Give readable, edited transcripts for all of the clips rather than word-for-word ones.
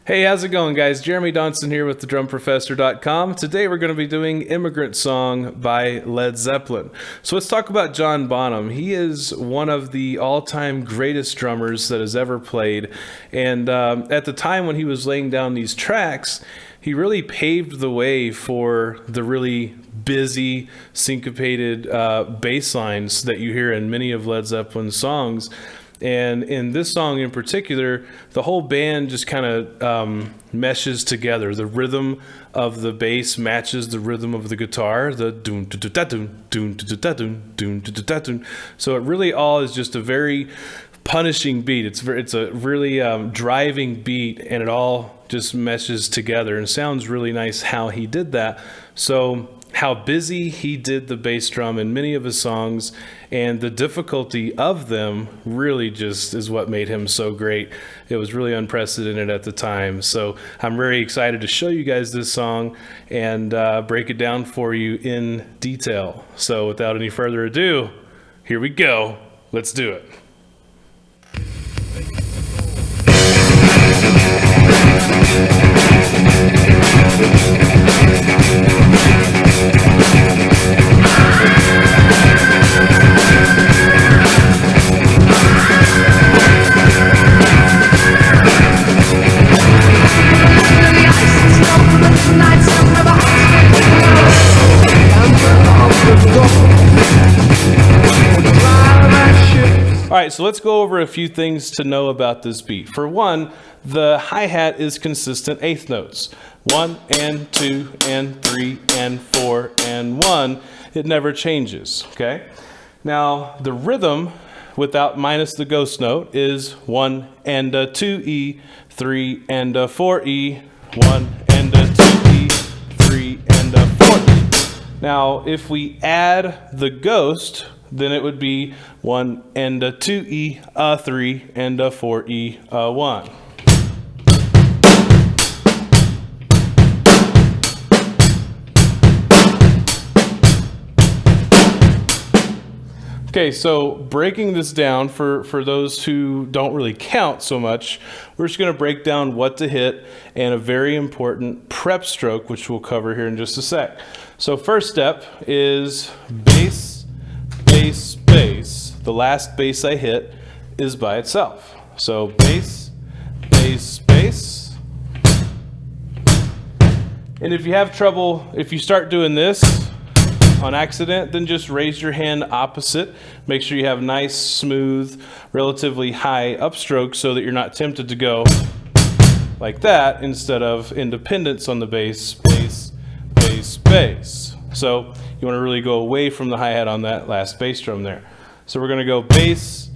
Hey, how's it going, guys? Jeremy Donson here with thedrumprofessor.com. Today we're going to be doing Immigrant Song by Led Zeppelin. So let's talk about John Bonham. He is one of the all-time greatest drummers that has ever played. And at the time when he was laying down these tracks, he really paved the way for the really busy, syncopated bass lines that you hear in many of Led Zeppelin's songs. And in this song in particular, the whole band just kind of meshes together. The rhythm of the bass matches the rhythm of the guitar. The doon da da doon doon da da doon doon da doon. So it really all is just a very punishing beat. It's a really driving beat, and it all just meshes together and sounds really nice how he did that. So how busy he did the bass drum in many of his songs, and the difficulty of them really just is what made him so great. It was really unprecedented at the time. So I'm very excited to show you guys this song and break it down for you in detail. So without any further ado, here we go. Let's do it. All right, so let's go over a few things to know about this beat. For one, the hi-hat is consistent eighth notes. 1 and 2 and 3 and 4 and 1. It never changes, okay? Now, the rhythm without minus the ghost note is 1 and a 2E, 3 and a 4E, 1 and a 2E, 3 and a 4E. Now, if we add the ghost, then it would be 1 and a 2E, a 3 and a 4E, a 1. Okay, so breaking this down for those who don't really count so much, we're just going to break down what to hit and a very important prep stroke, which we'll cover here in just a sec. So first step is bass, bass, bass. The last bass I hit is by itself. So bass, bass, bass. And if you have trouble, if you start doing this on accident, then just raise your hand opposite. Make sure you have nice, smooth, relatively high upstroke so that you're not tempted to go like that instead of independence on the bass, bass, bass, bass. So you want to really go away from the hi-hat on that last bass drum there. So we're going to go bass,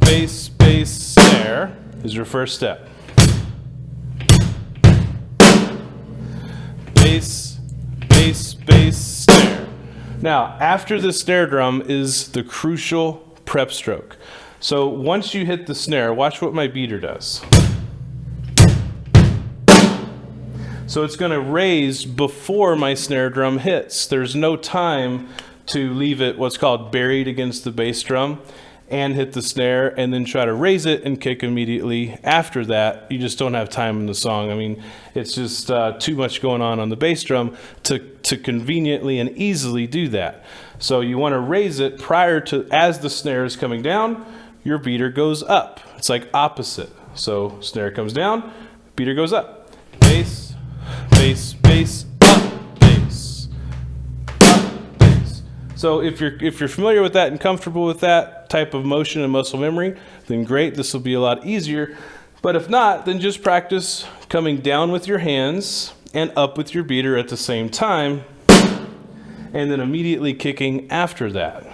bass, bass, snare is your first step. Bass, bass, bass, snare. Now, after the snare drum is the crucial prep stroke. So once you hit the snare, watch what my beater does. So it's going to raise before my snare drum hits. There's no time to leave it what's called buried against the bass drum and hit the snare and then try to raise it and kick immediately after that. You just don't have time in the song. I mean, it's just too much going on the bass drum to conveniently and easily do that. So you want to raise it prior to, as the snare is coming down, your beater goes up. It's like opposite. So snare comes down, beater goes up. Bass, bass, bass, up, bass, up, bass. So if you're familiar with that and comfortable with that type of motion and muscle memory, then great, this will be a lot easier. But if not, then just practice coming down with your hands and up with your beater at the same time, and then immediately kicking after that.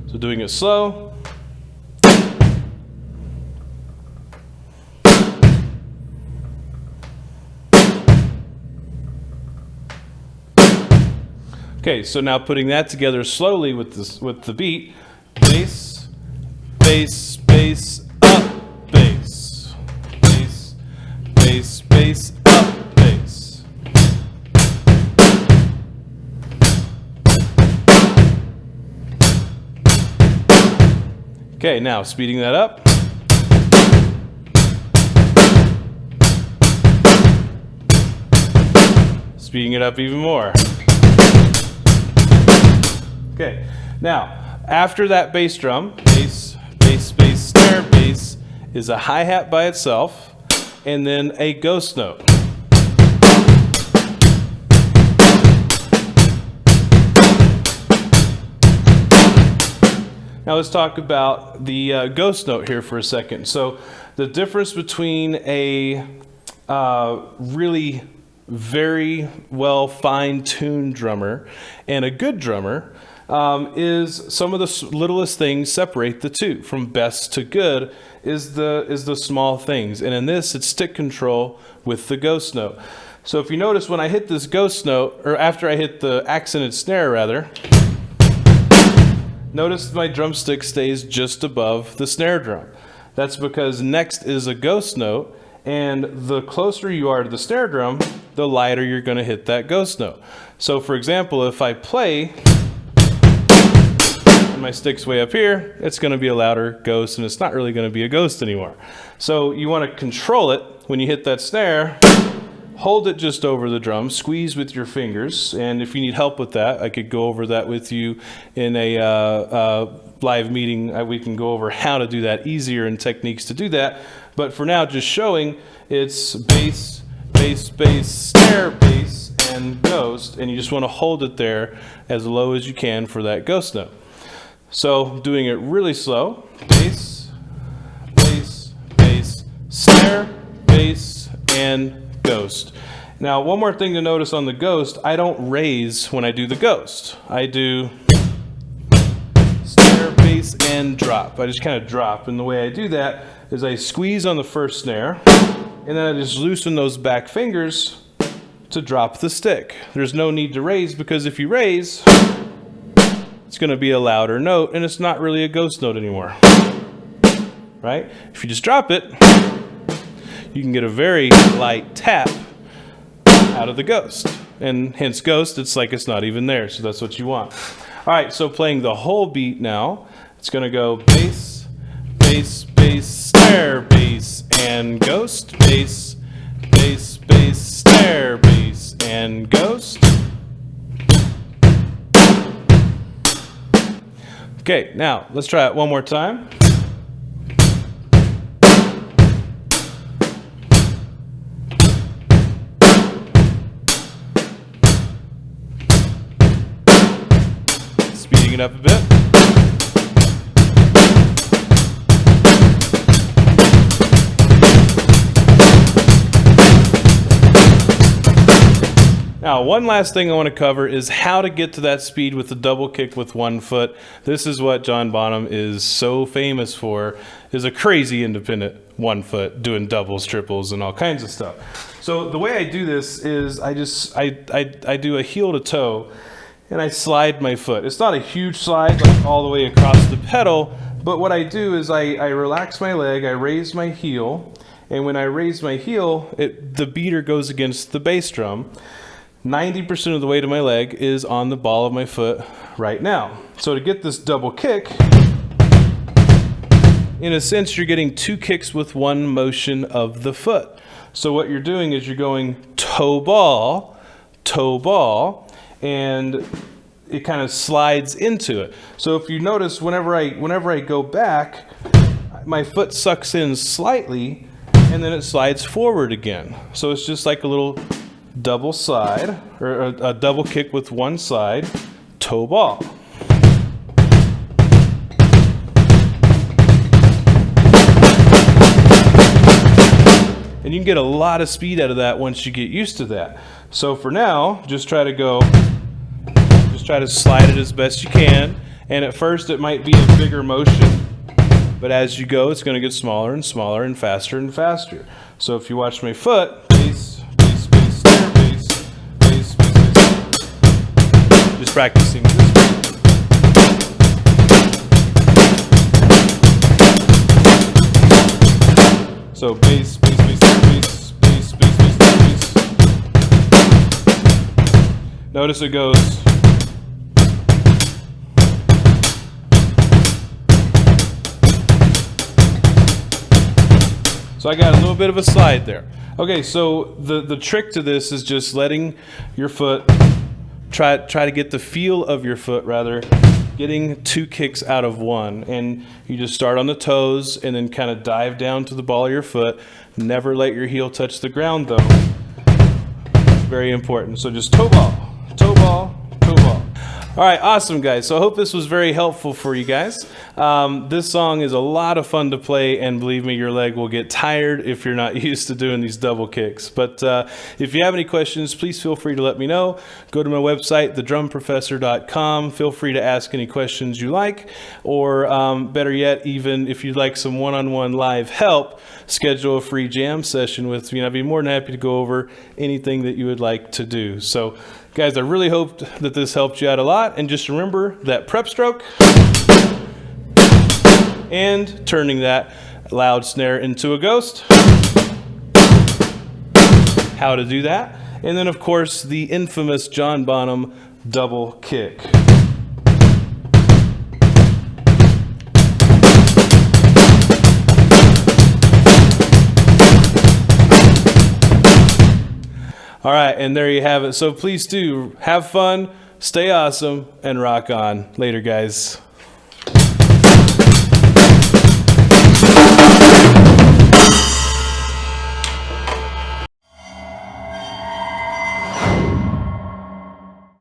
So doing it slow. Okay, so now putting that together slowly with the beat, bass, bass, bass, up, bass, bass, bass, bass, up, bass. Okay, now speeding that up. Speeding it up even more. Okay, now after that bass drum, bass, bass, bass, snare, bass is a hi-hat by itself, and then a ghost note. Now let's talk about the ghost note here for a second. So the difference between a really very well fine-tuned drummer and a good drummer is some of the littlest things separate the two. From best to good is the small things. And in this, it's stick control with the ghost note. So if you notice, when I hit this ghost note, or after I hit the accented snare rather, notice my drumstick stays just above the snare drum. That's because next is a ghost note, and the closer you are to the snare drum, the lighter you're going to hit that ghost note. So for example, if I play, and my stick's way up here, it's going to be a louder ghost, and it's not really going to be a ghost anymore. So you want to control it when you hit that snare. Hold it just over the drum, squeeze with your fingers, and if you need help with that, I could go over that with you in a live meeting. We can go over how to do that easier and techniques to do that. But for now, just showing, it's bass, bass, bass, snare, bass, and ghost, and you just want to hold it there as low as you can for that ghost note. So doing it really slow, bass, bass, bass, snare, bass, and ghost. Now, one more thing to notice on the ghost, I don't raise when I do the ghost. I do snare, bass, and drop. I just kind of drop, and the way I do that is I squeeze on the first snare, and then I just loosen those back fingers to drop the stick. There's no need to raise, because if you raise, it's going to be a louder note, and it's not really a ghost note anymore. Right? If you just drop it, you can get a very light tap out of the ghost, and hence ghost, it's like it's not even there, so that's what you want. All right, so playing the whole beat now, it's going to go bass, bass, bass, snare, bass, and ghost, bass, bass, bass, snare, bass, and ghost. Okay, now let's try it one more time. Speeding it up a bit. Now, one last thing I want to cover is how to get to that speed with the double kick with one foot. This is what John Bonham is so famous for, is a crazy independent one foot doing doubles, triples, and all kinds of stuff. So the way I do this is I do a heel to toe, and I slide my foot. It's not a huge slide, like all the way across the pedal, but what I do is I relax my leg, I raise my heel, and when I raise my heel, the beater goes against the bass drum. 90% of the weight of my leg is on the ball of my foot right now. So to get this double kick, in a sense, you're getting two kicks with one motion of the foot. So what you're doing is you're going toe ball, and it kind of slides into it. So if you notice, whenever I go back, my foot sucks in slightly, and then it slides forward again. So it's just like a little double slide, or a double kick with one slide, toe ball. And you can get a lot of speed out of that once you get used to that. So for now, just try to slide it as best you can. And at first it might be a bigger motion, but as you go, it's going to get smaller and smaller and faster and faster. So if you watch my foot, bass, bass, bass, snare, bass, bass, bass, bass. Just practicing this. So bass, bass, bass, bass, bass, bass, bass, bass. Notice it goes. So I got a little bit of a slide there. Okay, so the trick to this is just letting your foot, try to get the feel of your foot rather, getting 2 kicks out of 1. And you just start on the toes and then kind of dive down to the ball of your foot. Never let your heel touch the ground though. Very important. So just toe ball, toe ball, toe ball. All right, awesome guys. So I hope this was very helpful for you guys. This song is a lot of fun to play, and believe me, your leg will get tired if you're not used to doing these double kicks. But if you have any questions, please feel free to let me know. Go to my website, thedrumprofessor.com. Feel free to ask any questions you like, or better yet, even if you'd like some one-on-one live help, schedule a free jam session with me, and I'd be more than happy to go over anything that you would like to do. So guys, I really hope that this helped you out a lot. And just remember that prep stroke and turning that loud snare into a ghost. How to do that. And then, of course, the infamous John Bonham double kick. All right, and there you have it. So please do have fun, stay awesome, and rock on. Later, guys.